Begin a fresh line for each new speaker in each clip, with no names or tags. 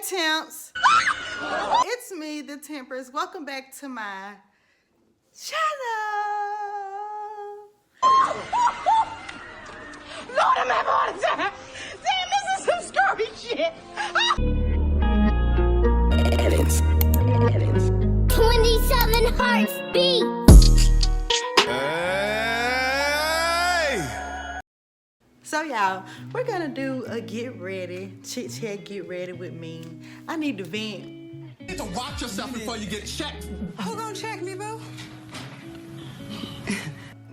Temps. It's me, the Tempers. Welcome back to my channel.
Lord, I'm having a heart attack. Damn, this is some scurvy shit.
27 hearts beat.
So y'all, we're gonna do a get ready, chit chat, get ready with me. I need to vent.
You need to watch yourself before you get checked.
Who gonna check me, boo?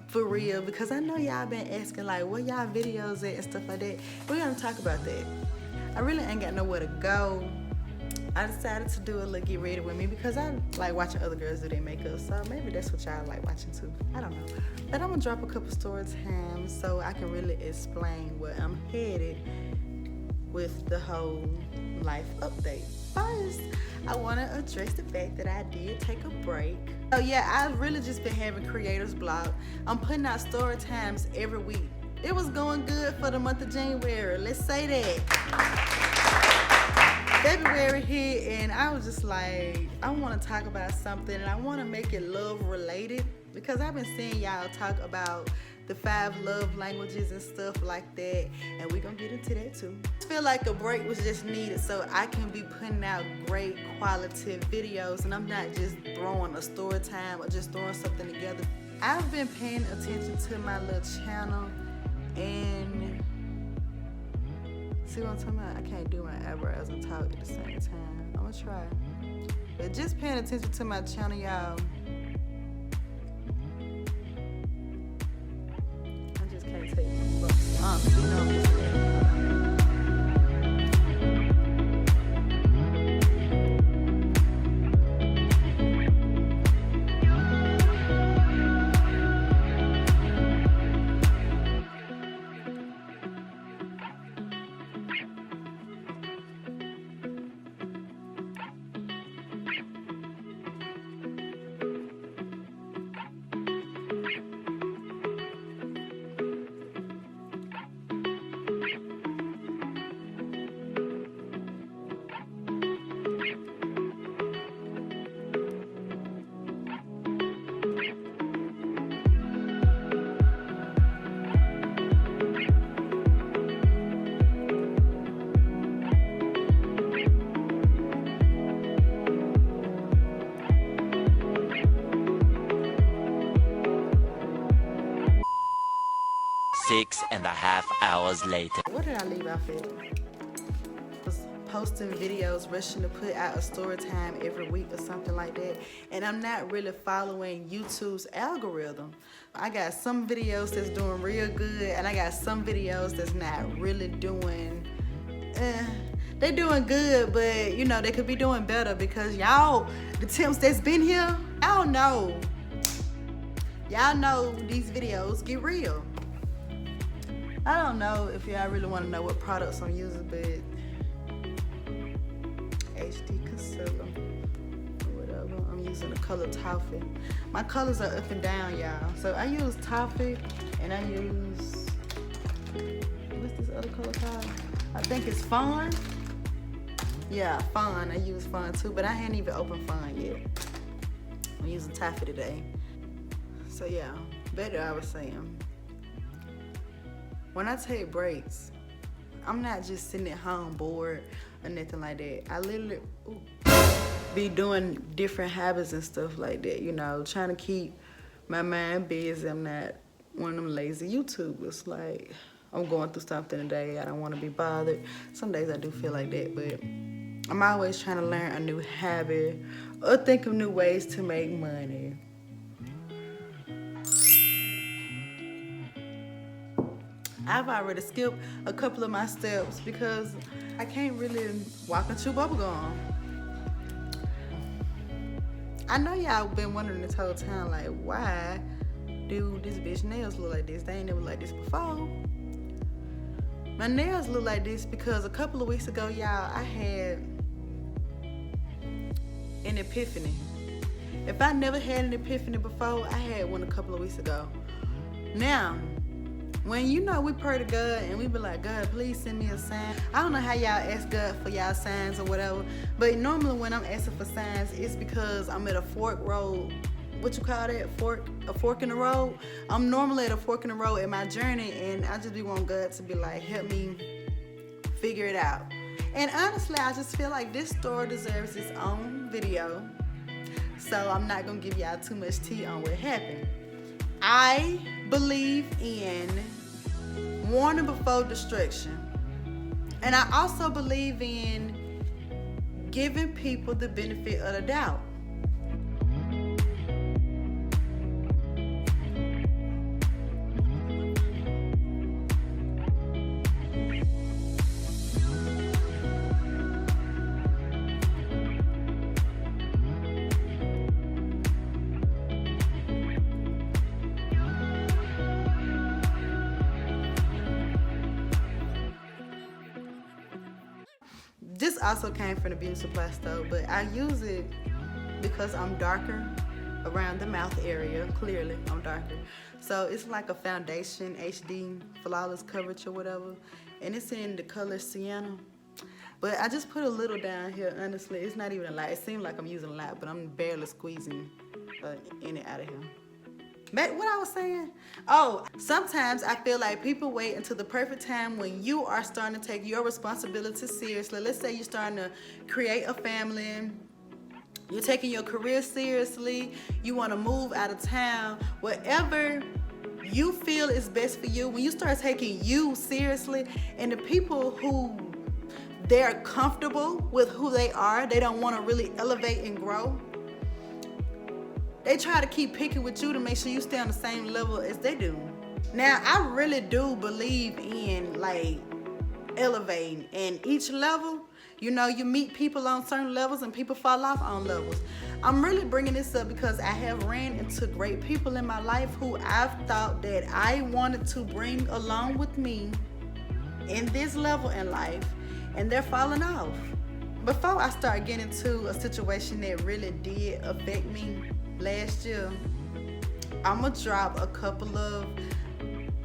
For real, because I know y'all been asking like where y'all videos at and stuff like that. We're gonna talk about that. I really ain't got nowhere to go. I decided to do a little get ready with me because I like watching other girls do their makeup, so maybe that's what y'all like watching too. I don't know. But I'm gonna drop a couple story times so I can really explain where I'm headed with the whole life update. First, I want to address the fact that I did take a break. So yeah, I've really just been having creator's block. I'm putting out story times every week. It was going good for the month of January. Let's say that. February hit and I was just like, I want to talk about something and I want to make it love related because I've been seeing y'all talk about the 5 love languages and stuff like that, and we're gonna get into that too. I feel like a break was just needed so I can be putting out great quality videos and I'm not just throwing a story time or just throwing something together. I've been paying attention to my little channel and see what I'm talking about? I can't do my eyebrows and talk at the same time. I'm gonna try. But just paying attention to my channel, y'all. I just can't take looks. You know I'm just
Six and a half hours later.
What did I leave off at? Was posting videos, rushing to put out a story time every week or something like that. And I'm not really following YouTube's algorithm. I got some videos that's doing real good and I got some videos that's not really doing, they're doing good, but you know, they could be doing better because y'all, the Temps that's been here, y'all know these videos get real. I don't know if y'all really want to know what products I'm using, but HD concealer or whatever. I'm using the color Toffee. My colors are up and down, y'all. So I use Toffee and I use, what's this other color called? I think it's Fawn. Yeah, Fawn. I use Fawn too, but I hadn't even opened Fawn yet. I'm using Toffee today. So yeah, better I was saying. When I take breaks, I'm not just sitting at home bored or nothing like that. I literally be doing different habits and stuff like that, you know, trying to keep my mind busy. I'm not one of them lazy YouTubers. Like, I'm going through something today, I don't want to be bothered. Some days I do feel like that, but I'm always trying to learn a new habit or think of new ways to make money. I've already skipped a couple of my steps because I can't really walk and chew bubblegum. I know y'all been wondering this whole time, like, why do this bitch nails look like this? They ain't never like this before. My nails look like this because a couple of weeks ago, y'all, I had an epiphany. If I never had an epiphany before, I had one a couple of weeks ago. Now, When you know we pray to God and we be like, God, please send me a sign. I don't know how y'all ask God for y'all signs or whatever, but normally when I'm asking for signs, it's because I'm at a fork road. What you call that? A fork in the road. I'm normally at a fork in the road in my journey, and I just be wanting God to be like, help me figure it out. And honestly, I just feel like this story deserves its own video, so I'm not gonna give y'all too much tea on what happened. I believe in warning before destruction. And I also believe in giving people the benefit of the doubt. This also came from the beauty supply store, but I use it because I'm darker around the mouth area. Clearly, I'm darker. So it's like a foundation, HD, flawless coverage or whatever. And it's in the color sienna. But I just put a little down here, honestly. It's not even a lot. It seems like I'm using a lot, but I'm barely squeezing any out of here. Back what I was saying? Oh, sometimes I feel like people wait until the perfect time when you are starting to take your responsibility seriously. Let's say you're starting to create a family, you're taking your career seriously, you want to move out of town, whatever you feel is best for you. When you start taking you seriously, and the people who they're comfortable with who they are, they don't want to really elevate and grow. They try to keep picking with you to make sure you stay on the same level as they do. Now, I really do believe in like elevating, and each level, you know, you meet people on certain levels and people fall off on levels. I'm really bringing this up because I have ran into great people in my life who I've thought that I wanted to bring along with me in this level in life, and they're falling off. Before I start getting into a situation that really did affect me last year, I'm gonna drop a couple of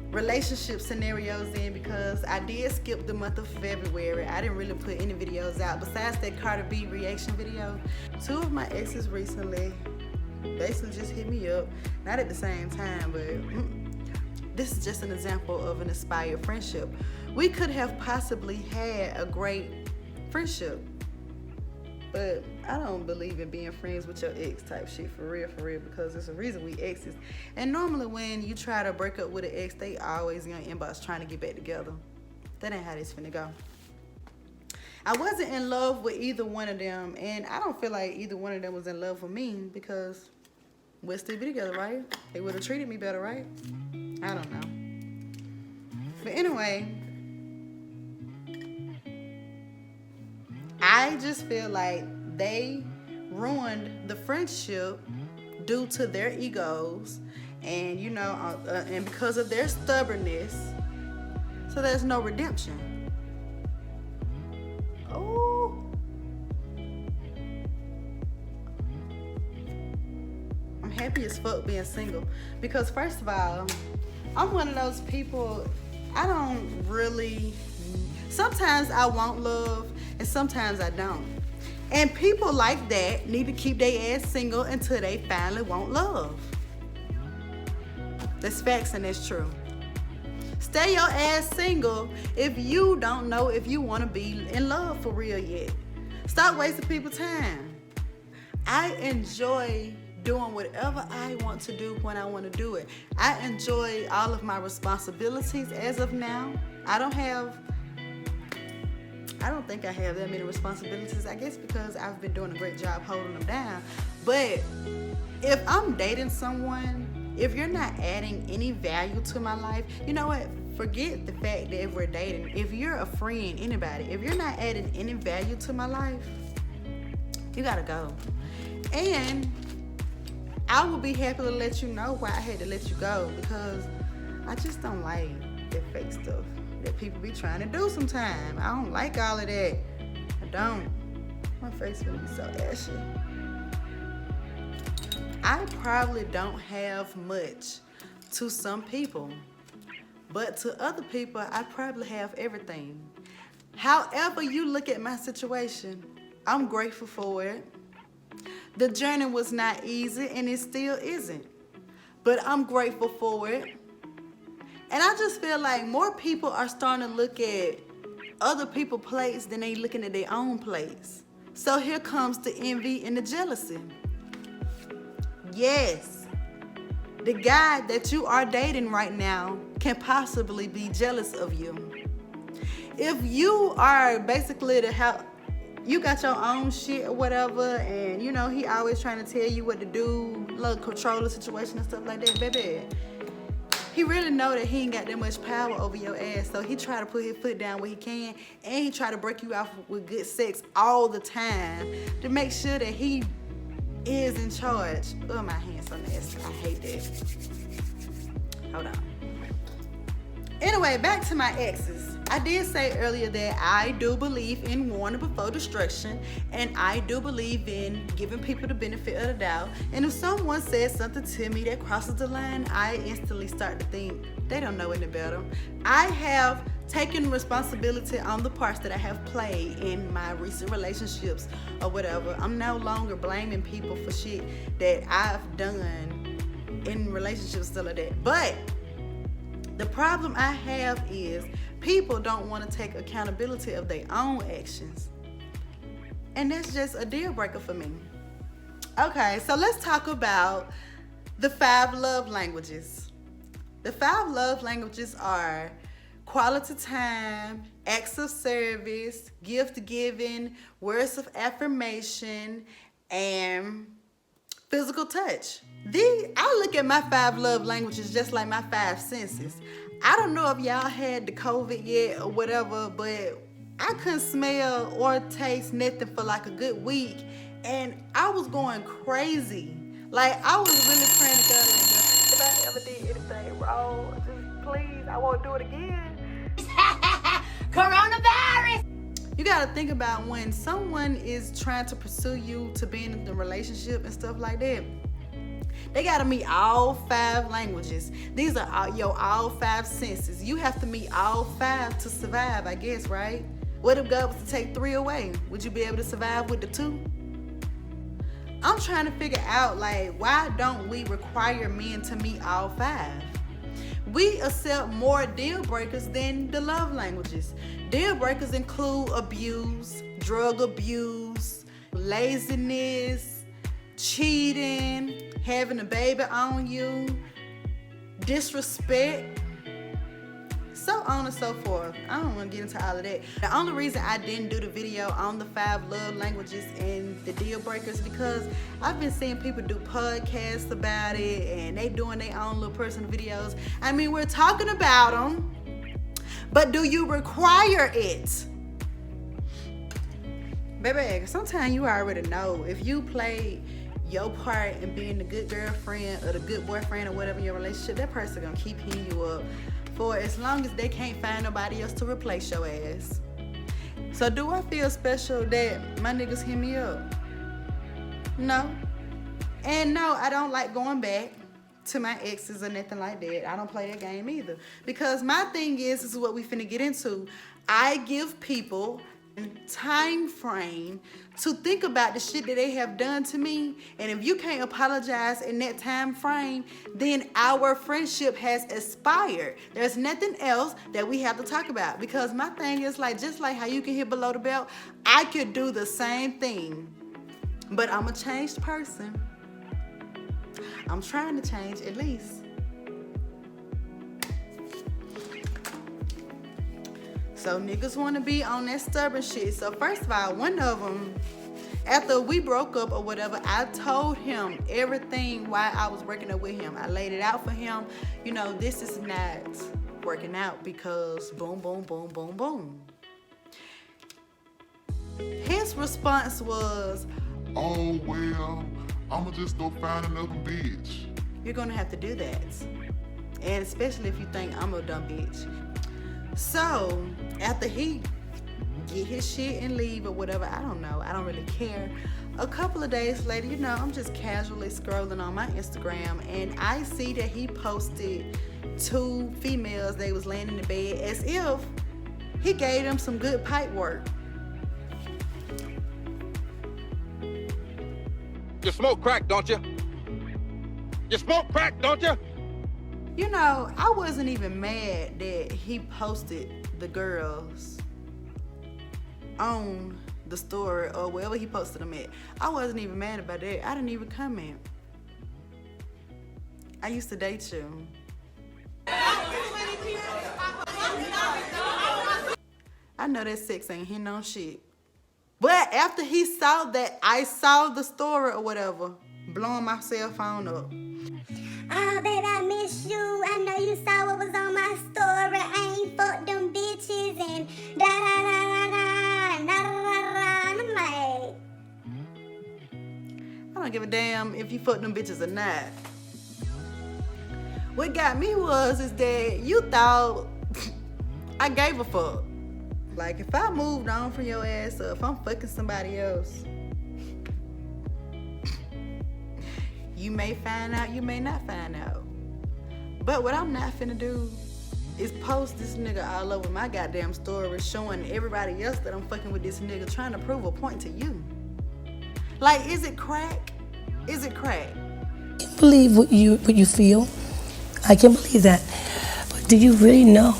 relationship scenarios in because I did skip the month of February. I didn't really put any videos out besides that Cardi B reaction video. Two of my exes recently basically just hit me up, not at the same time, but this is just an example of an inspired friendship. We could have possibly had a great friendship, but I don't believe in being friends with your ex type shit, for real, because there's a reason we exes. And normally when you try to break up with an ex, they always in your inbox trying to get back together. That ain't how this finna go. I wasn't in love with either one of them, and I don't feel like either one of them was in love with me because we'll still be together, right? They would have treated me better, right? I don't know. But anyway, I just feel like they ruined the friendship due to their egos and, you know, and because of their stubbornness. So there's no redemption. Oh. I'm happy as fuck being single because, first of all, I'm one of those people, I don't really, sometimes I want love and sometimes I don't. And people like that need to keep their ass single until they finally want love. That's facts and that's true. Stay your ass single if you don't know if you want to be in love for real yet. Stop wasting people's time. I enjoy doing whatever I want to do when I want to do it. I enjoy all of my responsibilities as of now. I don't think I have that many responsibilities, I guess because I've been doing a great job holding them down. But if I'm dating someone, if you're not adding any value to my life, you know what? Forget the fact that if we're dating. If you're a friend, anybody, if you're not adding any value to my life, you gotta go. And I will be happy to let you know why I had to let you go, because I just don't like that fake stuff that people be trying to do sometimes. I don't like all of that. I don't. My face is gonna be so ashy. I probably don't have much to some people, But to other people, I probably have everything. However you look at my situation, I'm grateful for it. The journey was not easy, and it still isn't. But I'm grateful for it. And I just feel like more people are starting to look at other people's plates than they looking at their own plates. So here comes the envy and the jealousy. Yes, the guy that you are dating right now can possibly be jealous of you. If you are basically you got your own shit or whatever, and you know he always trying to tell you what to do, little control the situation and stuff like that, baby, he really know that he ain't got that much power over your ass, so he try to put his foot down where he can, and he try to break you off with good sex all the time to make sure that he is in charge. Oh, my hand's so nasty. I hate that. Hold on. Anyway, back to my exes. I did say earlier that I do believe in warning before destruction, and I do believe in giving people the benefit of the doubt. And if someone says something to me that crosses the line, I instantly start to think they don't know any better. I have taken responsibility on the parts that I have played in my recent relationships or whatever. I'm no longer blaming people for shit that I've done in relationships, stuff like that. But the problem I have is people don't want to take accountability of their own actions. And that's just a deal breaker for me. Okay, so let's talk about the 5 love languages. The 5 love languages are quality time, acts of service, gift giving, words of affirmation, and physical touch. I look at my 5 love languages just like my 5 senses. I don't know if y'all had the COVID yet or whatever, but I couldn't smell or taste nothing for like a good week, and I was going crazy. Like, I was really praying to God, like, if I ever did anything wrong, just please, I won't do it again.
Coronavirus!
You gotta think about when someone is trying to pursue you to be in the relationship and stuff like that. They gotta meet all 5 languages. These are all 5 senses. You have to meet all 5 to survive, I guess, right? What if God was to take 3 away? Would you be able to survive with the 2? I'm trying to figure out, like, why don't we require men to meet all 5? We accept more deal breakers than the love languages. Deal breakers include abuse, drug abuse, laziness, cheating, having a baby on you, disrespect, so on and so forth. I don't want to get into all of that. The only reason I didn't do the video on the 5 love languages and the deal breakers because I've been seeing people do podcasts about it, and they doing their own little personal videos. I mean, we're talking about them, but do you require it? Baby, sometimes you already know if you play your part in being the good girlfriend or the good boyfriend or whatever in your relationship, that person gonna keep hitting you up for as long as they can't find nobody else to replace your ass. So do I feel special that my niggas hit me up? No. And no, I don't like going back to my exes or nothing like that. I don't play that game either. Because my thing is, this is what we finna get into. I give people time frame to think about the shit that they have done to me, and if you can't apologize in that time frame, then our friendship has expired. There's nothing else that we have to talk about, because my thing is, like, just like how you can hit below the belt, I could do the same thing, but I'm a changed person. I'm trying to change, at least. So niggas want to be on that stubborn shit. So first of all, one of them, after we broke up or whatever, I told him everything why I was breaking up with him. I laid it out for him. You know, this is not working out because boom, boom, boom, boom, boom. His response was,
oh, well, I'ma just go find another bitch.
You're gonna have to do that. And especially if you think I'm a dumb bitch. So, after he get his shit and leave or whatever. I don't know. I don't really care. A couple of days later, you know, I'm just casually scrolling on my Instagram and I see that he posted 2 females. They was laying in the bed as if he gave them some good pipe work.
You smoke crack, don't you? You smoke crack, don't you?
You know, I wasn't even mad that he posted the girls on the story or wherever he posted them at. I wasn't even mad about that. I didn't even comment. I used to date you. I know that sex ain't hitting on shit. But after he saw that, I saw the story or whatever, blowing my cell phone up.
Oh, babe, I miss you. I know you saw what was on my story. I ain't fucked them bitches and da da da da da da da da. And I'm like,
I don't give a damn if you fuck them bitches or not. What got me is that you thought I gave a fuck. Like, if I moved on from your ass or if I'm fucking somebody else, you may find out, you may not find out. But what I'm not finna do is post this nigga all over my goddamn story showing everybody else that I'm fucking with this nigga, trying to prove a point to you. Like, is it crack? Is it crack?
I can believe what you feel. I can believe that. But do you really know?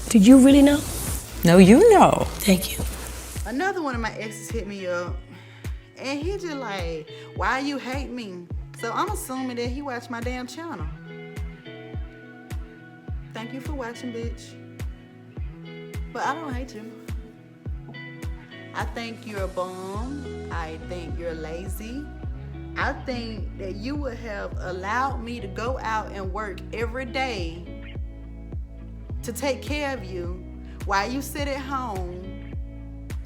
Did you really know?
No, you know.
Thank you.
Another one of my exes hit me up and he just like, why you hate me? So I'm assuming that he watched my damn channel. Thank you for watching, bitch. But I don't hate you. I think you're a bum. I think you're lazy. I think that you would have allowed me to go out and work every day to take care of you while you sit at home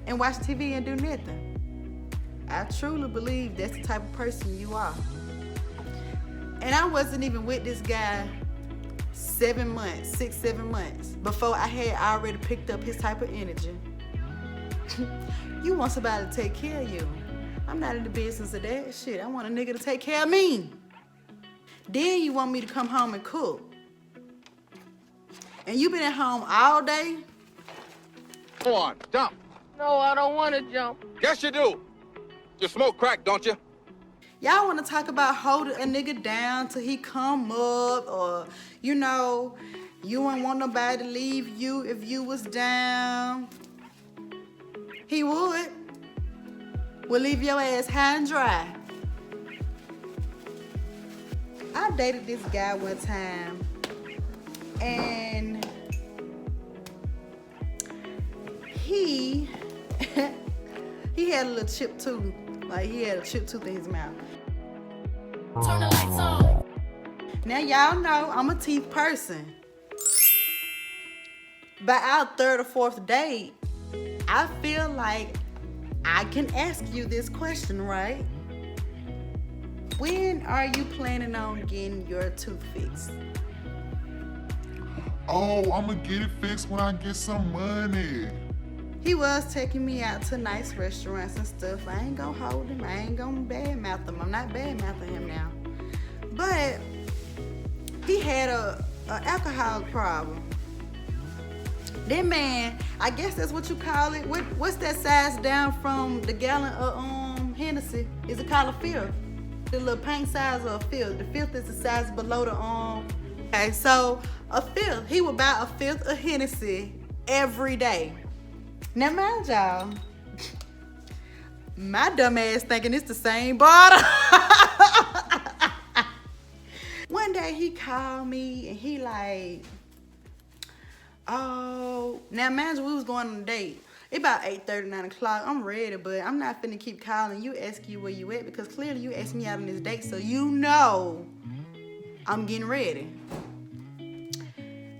and watch TV and do nothing. I truly believe that's the type of person you are. And I wasn't even with this guy 7 months, 6, 7 months before I had already picked up his type of energy. You want somebody to take care of you. I'm not in the business of that shit. I want a nigga to take care of me. Then you want me to come home and cook. And you been at home all day?
Go on, jump.
No, I don't want to jump.
Yes, you do. You smoke crack, don't you?
Y'all want to talk about holding a nigga down till he come up, or, you know, you wouldn't want nobody to leave you if you was down. He would. We'll leave your ass high and dry. I dated this guy one time, and he had a little chip tooth. Like, he had a chip tooth in his mouth.
Turn the lights on.
Now, y'all know I'm a teeth person. By our 3rd or 4th date, I feel like I can ask you this question, right? When are you planning on getting your tooth fixed?
Oh, I'ma get it fixed when I get some money.
He was taking me out to nice restaurants and stuff. I ain't gonna hold him. I ain't gonna badmouth him. I'm not badmouthing him now. But he had a alcohol problem. That man, I guess that's what you call it. What's that size down from the gallon of Hennessy? Is it called a fifth? The little pint size of a fifth. The fifth is the size below the Okay, so a fifth. He would buy a fifth of Hennessy every day. Now mind y'all, my dumb ass thinking it's the same bottle. One day he called me and he like, oh, now mind you, we was going on a date. It about 8:30, 9 o'clock. I'm ready, but I'm not finna keep calling you, asking you where you at, because clearly you asked me out on this date, so you know I'm getting ready.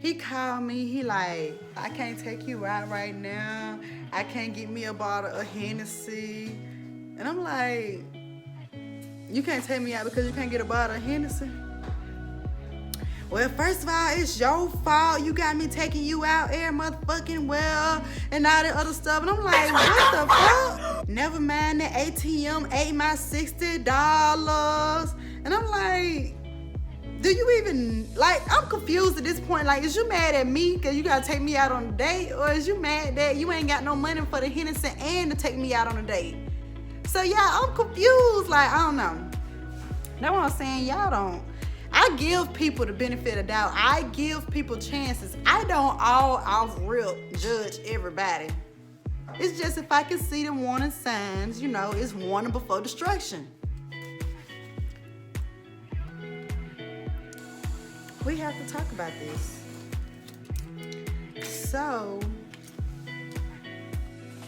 He called me, he like, I can't take you out right now. I can't get me a bottle of Hennessy. And I'm like, you can't take me out because you can't get a bottle of Hennessy? well, first of all, it's your fault. You got me taking you out every motherfucking well and all that other stuff. And I'm like, what the fuck? Never mind, the ATM ate my $60. And I'm like, do you even, like, I'm confused at this point. Like, is you mad at me because you got to take me out on a date? Or is you mad that you ain't got no money for the Hennessy and to take me out on a date? So, yeah, I'm confused. Like, I don't know. That's what I'm saying. Y'all don't. I give people the benefit of doubt. I give people chances. I don't all off rip judge everybody. It's just if I can see the warning signs, you know, it's warning before destruction. We have to talk about this. So,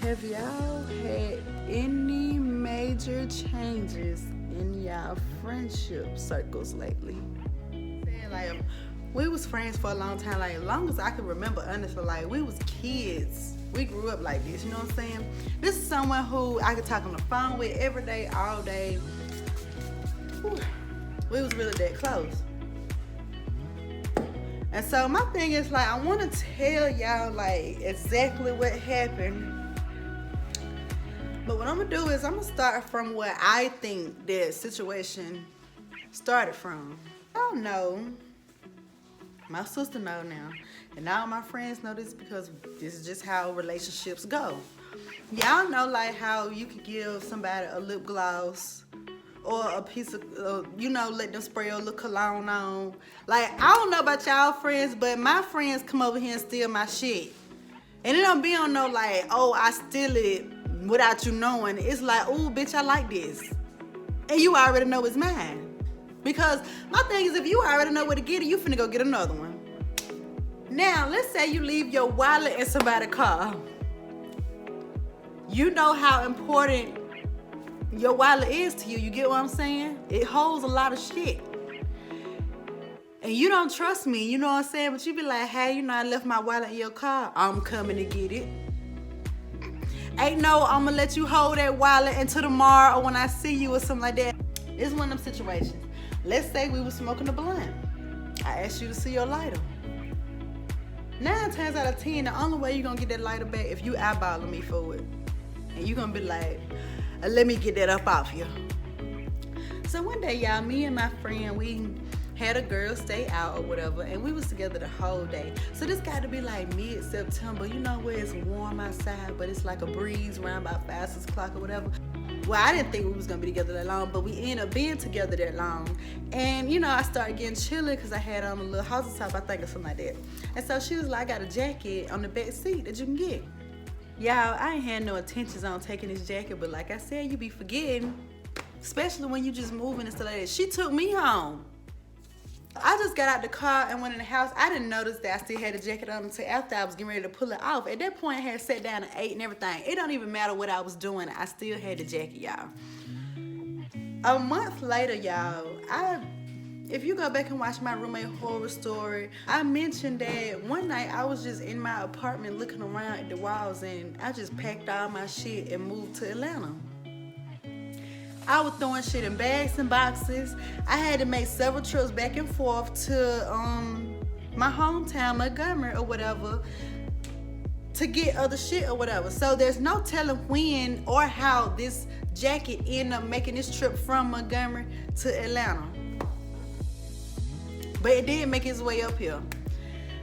have y'all had any major changes in y'all friendship circles lately? Like, we was friends for a long time, like as long as I can remember, honestly. Like, we was kids. We grew up like this, you know what I'm saying? This is someone who I could talk on the phone with every day, all day. Whew. We was really that close. And so my thing is, like, I want to tell y'all, like, exactly what happened. But what I'm going to do is I'm going to start from where I think that situation started from. I don't know. My sister know now. And all my friends know this because this is just how relationships go. Y'all know, like, how you could give somebody a lip gloss or a piece of, you know, let them spray a little cologne on. Like, I don't know about y'all friends, but my friends come over here and steal my shit. And it don't be on no, like, oh, I steal it without you knowing. It's like, oh, bitch, I like this. And you already know it's mine. Because my thing is, if you already know where to get it, you finna go get another one. Now, let's say you leave your wallet in somebody's car. You know how important your wallet is to you. You get what I'm saying? It holds a lot of shit. And you don't trust me, you know what I'm saying? But you be like, hey, you know, I left my wallet in your car. I'm coming to get it. Ain't no, I'm gonna let you hold that wallet until tomorrow or when I see you or something like that. It's one of them situations. Let's say we were smoking a blunt. I asked you to see your lighter. 9 times out of 10, the only way you're gonna get that lighter back if you eyeballing me for it. And you're gonna be like, let me get that up off you. So one day, y'all, me and my friend, we had a girl stay out or whatever, and we was together the whole day. So this got to be like mid-September, you know, where it's warm outside, but it's like a breeze around about 5, 6 o'clock or whatever. Well, I didn't think we was gonna be together that long, but we ended up being together that long. And you know, I started getting chilly because I had on a little halter top, I think, or something like that. And so she was like, I got a jacket on the back seat that you can get. Y'all, I ain't had no intentions on taking this jacket, but like I said, you be forgetting, especially when you just moving and stuff like that. She took me home. I just got out the car and went in the house. I didn't notice that I still had the jacket on until after I was getting ready to pull it off. At that point, I had sat down and ate and everything. It don't even matter what I was doing. I still had the jacket, y'all. A month later, y'all, if you go back and watch my roommate horror story, I mentioned that one night I was just in my apartment looking around at the walls and I just packed all my shit and moved to Atlanta. I was throwing shit in bags and boxes. I had to make several trips back and forth to my hometown, Montgomery or whatever, to get other shit or whatever. So there's no telling when or how this jacket ended up making this trip from Montgomery to Atlanta. But it did make its way up here.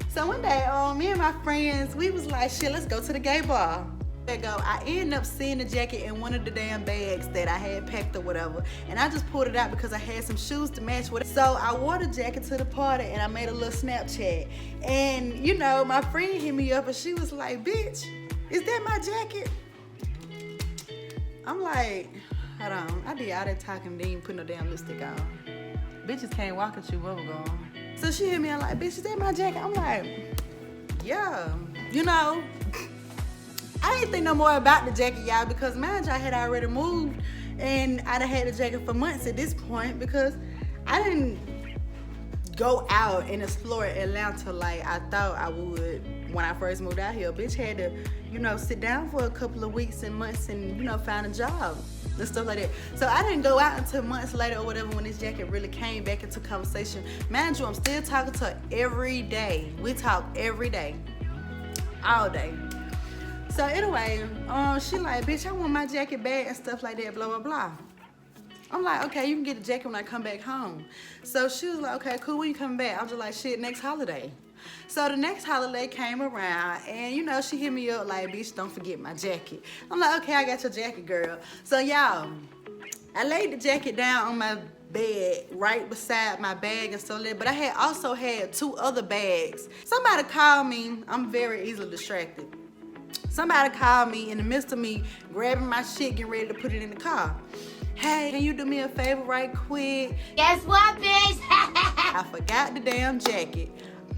So one day, me and my friends, we was like, shit, let's go to the gay bar. I ended up seeing the jacket in one of the damn bags that I had packed or whatever, and I just pulled it out because I had some shoes to match with it. So I wore the jacket to the party and I made a little Snapchat, and you know, my friend hit me up and she was like, bitch, is that my jacket? I'm like, hold on, I did all that talking, didn't even put no damn lipstick on. Bitches can't walk at you bubble gum. So she hit me and like, bitch, is that my jacket? I'm like, yeah, you know. I didn't think no more about the jacket, y'all, because mind you, I had already moved and I'd have had the jacket for months at this point because I didn't go out and explore Atlanta like I thought I would when I first moved out here. Bitch had to, you know, sit down for a couple of weeks and months and, you know, find a job. and stuff like that. So I didn't go out until months later or whatever when this jacket really came back into conversation. Mind you, I'm still talking to her every day. We talk every day, all day. So anyway, she like, bitch, I want my jacket back and stuff like that, blah, blah, blah. I'm like, okay, you can get the jacket when I come back home. So she was like, okay, cool, when you coming back? I was just like, shit, next holiday. So the next holiday came around, and you know, she hit me up like, bitch, don't forget my jacket. I'm like, okay, I got your jacket, girl. So y'all, I laid the jacket down on my bed right beside my bag and stuff like that, but I had also had 2 other bags. Somebody called me. I'm very easily distracted. Somebody called me in the midst of me grabbing my shit, getting ready to put it in the car. Hey, can you do me a favor right quick?
Guess what, bitch?
I forgot the damn jacket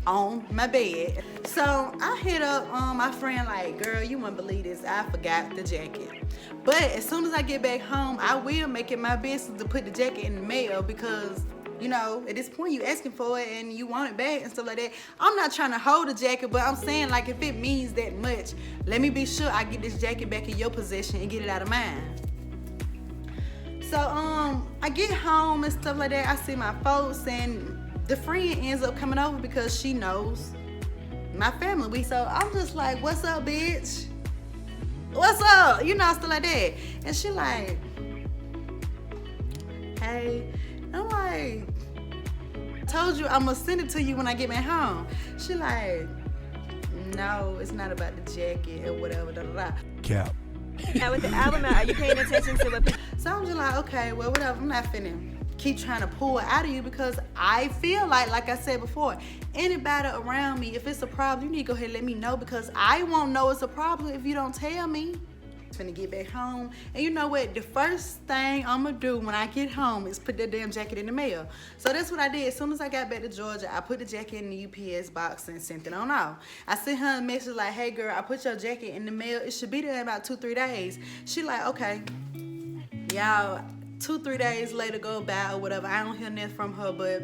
on my bed. So I hit up my friend like, girl, you wouldn't believe this, I forgot the jacket. But as soon as I get back home, I will make it my business to put the jacket in the mail because, you know, at this point you asking for it and you want it back and stuff like that. I'm not trying to hold the jacket, but I'm saying like if it means that much, let me be sure I get this jacket back in your possession and get it out of mine. So I get home and stuff like that. I see my folks and the friend ends up coming over because she knows my family. So I'm just like, what's up, bitch? What's up? You know, stuff like that. And she like, hey. I'm like, I told you I'm gonna send it to you when I get back home. She like, no, it's not about the jacket or whatever, da da da.
Cap.
Now with the album out, are you paying attention to what people...
So I'm just like, okay, well, whatever. I'm not finna keep trying to pull it out of you because I feel like I said before, anybody around me, if it's a problem, you need to go ahead and let me know because I won't know it's a problem if you don't tell me. I'm finna get back home. And you know what? The first thing I'm gonna do when I get home is put that damn jacket in the mail. So that's what I did. As soon as I got back to Georgia, I put the jacket in the UPS box and sent it on off. I sent her a message like, hey girl, I put your jacket in the mail. It should be there in about 2-3 days. She like, okay. Y'all, 2-3 days later go by or whatever. I don't hear nothing from her, but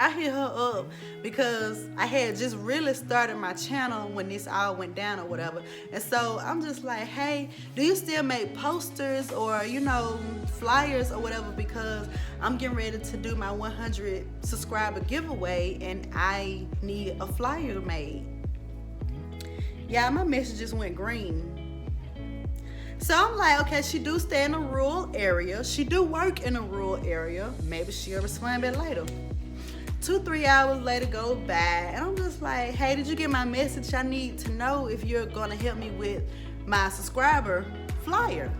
I hit her up because I had just really started my channel when this all went down or whatever. And so I'm just like, hey, do you still make posters or, you know, flyers or whatever? Because I'm getting ready to do my 100 subscriber giveaway and I need a flyer made. Yeah, my messages went green. So I'm like, okay, she do stay in a rural area. She do work in a rural area. Maybe she'll respond back later. 2-3 hours later go by, and I'm just like, hey, did you get my message? I need to know if you're gonna help me with my subscriber flyer.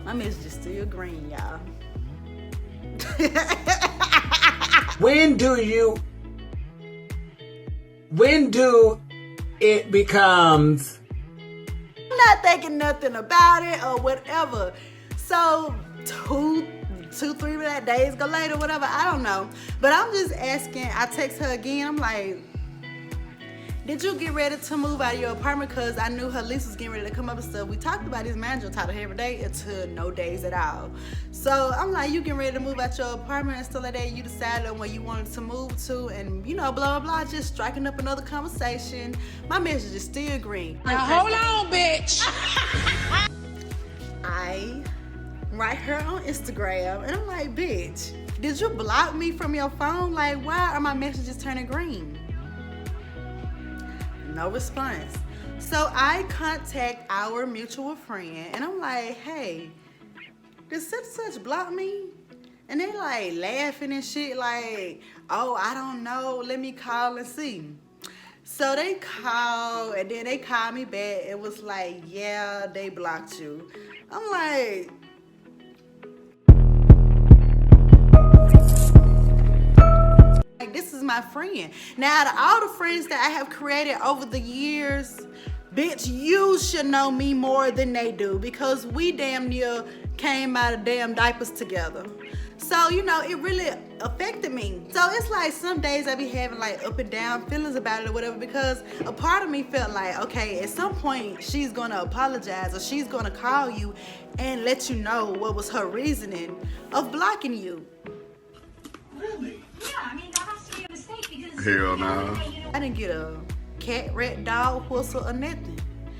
My message is still green, y'all.
When do it becomes...
I'm not thinking nothing about it or whatever. So 2-3 days go later, whatever, I don't know. But I'm just asking, I text her again, I'm like, did you get ready to move out of your apartment? Because I knew her lease was getting ready to come up and stuff. We talked about this manager talked to her every day until no days at all. So I'm like, you getting ready to move out your apartment and stuff like that. You decided on where you wanted to move to and, you know, blah, blah, blah. Just striking up another conversation. My message is still green.
Now hold on, bitch.
I write her on Instagram and I'm like, bitch, did you block me from your phone? Like, why are my messages turning green? No response. So I contact our mutual friend and I'm like, hey, did such and such block me? And they like laughing and shit like, oh, I don't know, let me call and see. So they called and then they called me back. It was like, yeah, they blocked you. I'm like, this is my friend. Now, out of all the friends that I have created over the years, bitch, you should know me more than they do because we damn near came out of damn diapers together. So, you know, it really affected me. So it's like some days I be having like up and down feelings about it or whatever because a part of me felt like, okay, at some point she's gonna apologize or she's gonna call you and let you know what was her reasoning of blocking you.
Really? Yeah, I mean, that has to be a mistake because...
Hell no.
I didn't get a cat, rat, dog, whistle, or nothing.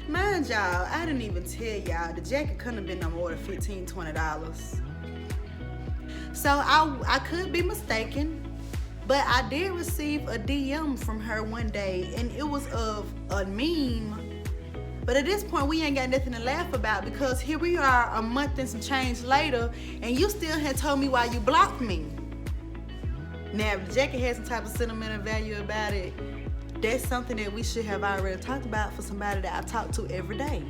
Mind y'all, I didn't even tell y'all the jacket couldn't have been no more than $15, $20. So I could be mistaken, but I did receive a DM from her one day, and it was of a meme. But at this point, we ain't got nothing to laugh about, because here we are a month and some change later, and you still had told me why you blocked me. Now, if the jacket has some type of sentimental value about it, that's something that we should have already talked about for somebody that I talk to every day.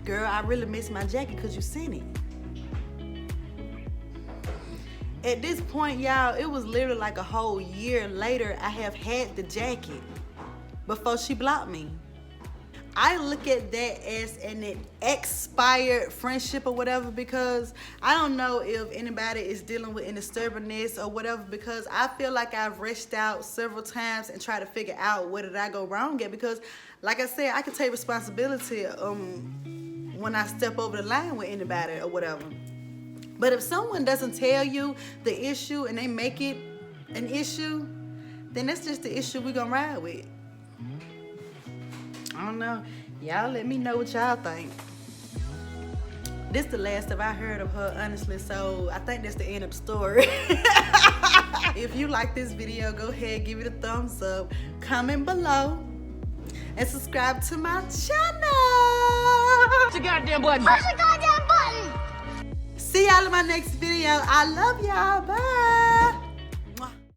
Girl, I really miss my jacket because you sent it. At this point, y'all, it was literally like a whole year later I have had the jacket before she blocked me. I look at that as an expired friendship or whatever, because I don't know if anybody is dealing with any stubbornness or whatever, because I feel like I've reached out several times and tried to figure out where did I go wrong at, because like I said, I can take responsibility when I step over the line with anybody or whatever. But if someone doesn't tell you the issue and they make it an issue, then that's just the issue we're gonna ride with. I don't know. Y'all let me know what y'all think. This the last that I heard of her, honestly, so I think that's the end of the story. If you like this video, go ahead, give it a thumbs up, comment below, and subscribe to my channel.
Push the goddamn button.
Push the goddamn button.
See y'all in my next video. I love y'all. Bye.